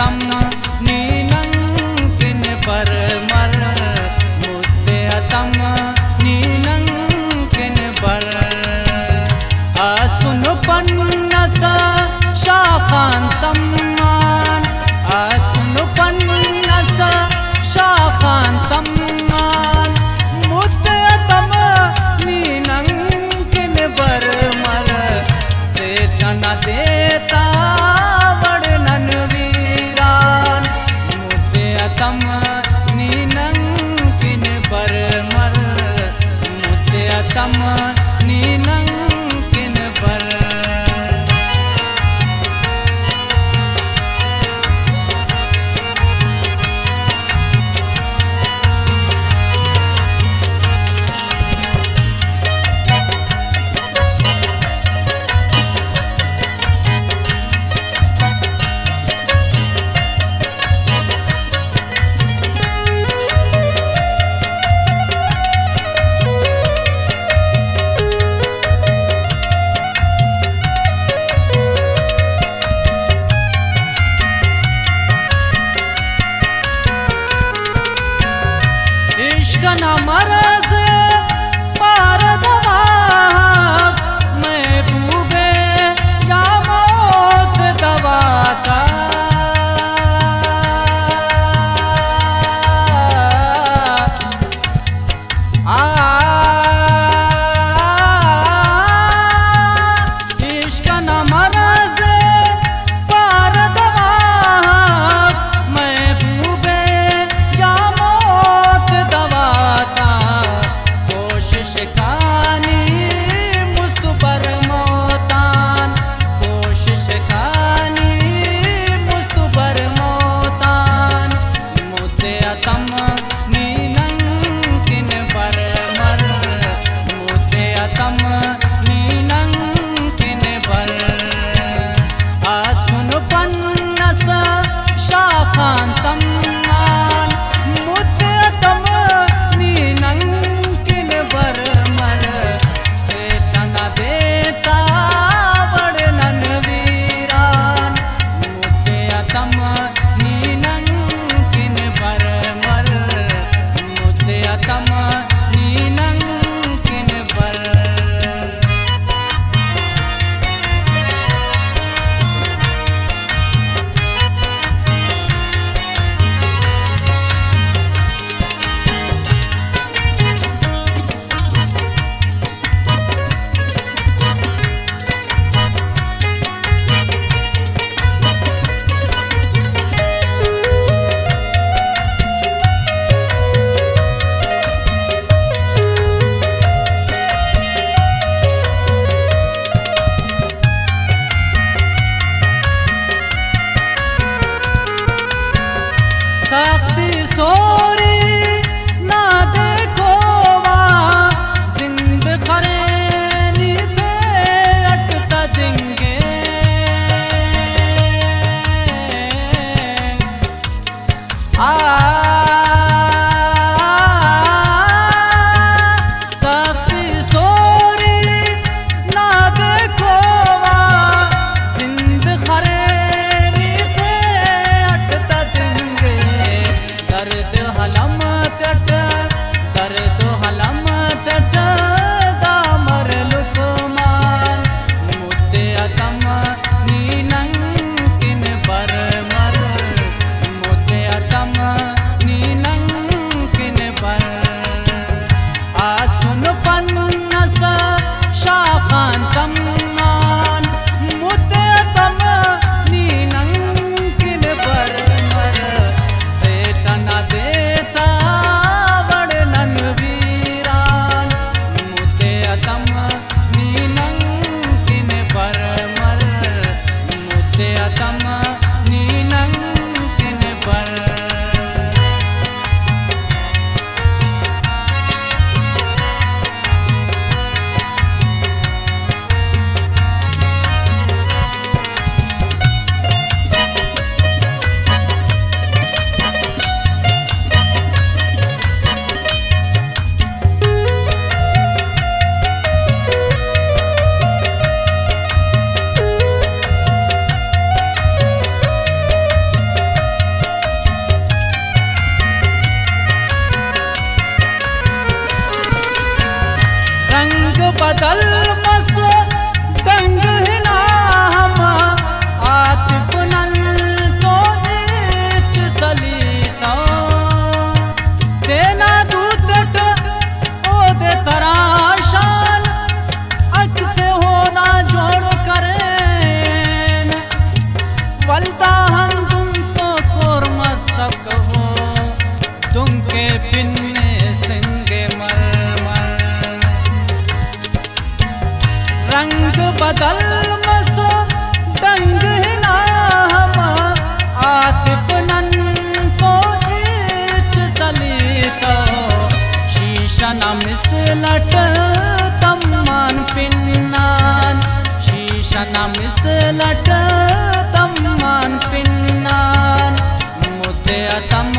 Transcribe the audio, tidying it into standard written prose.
अतम नीनंकिन पर मर मुद्दे अतम नीनंकिन पर असुन पन्नस शाखांतम मान असुन पन्नस शाखांतम मान मुद्दे अतम नीनंकिन पर मर से न देता वर्णन वीरान मुद्दे अतम नीनंकिन पर मर मुद्दे अतम नीनंकिन पर इश्क न मरज पार दवा महबूबे या मौत दवाता इश्क न मरज पार दवा महबूबे या मौत दवाता कोशिश खानी मुस्तबर मोतान कोशिश खानी मुस्तबर मोतान मुद्दे अतम नीनंकिन पर मर मुद्दे अतम नीनंकिन पर असुन पन्नस शाखांतम मान मुद्दे अतम नीनंकिन पर मर से न देता वर्णन वीरान मुद्दे अतम नीनंकिन पर मर मुद्दे अतम नीनंकिन पर सख्ती सोरी ना देखो वहाँ जिंद खरेनी थे अटता देंगे सख्ती सोरी ना देखो वहाँ जिंद खरेनी थे अटता देंगे दर्द हलम तट दर्द हलम तट दामर लुकमान मुद्दे अतम नीनंकिन पर मर मुद्दे अतम नीनंकिन पर आसुन पन्नस शाखांतम मान मुद्दे अतम नीनंकिन पर मर से न देता वर्णन वीरान मुद्दे अतम नीनंकिन पर मर मुद्दे अतम नीनंकिन पर तम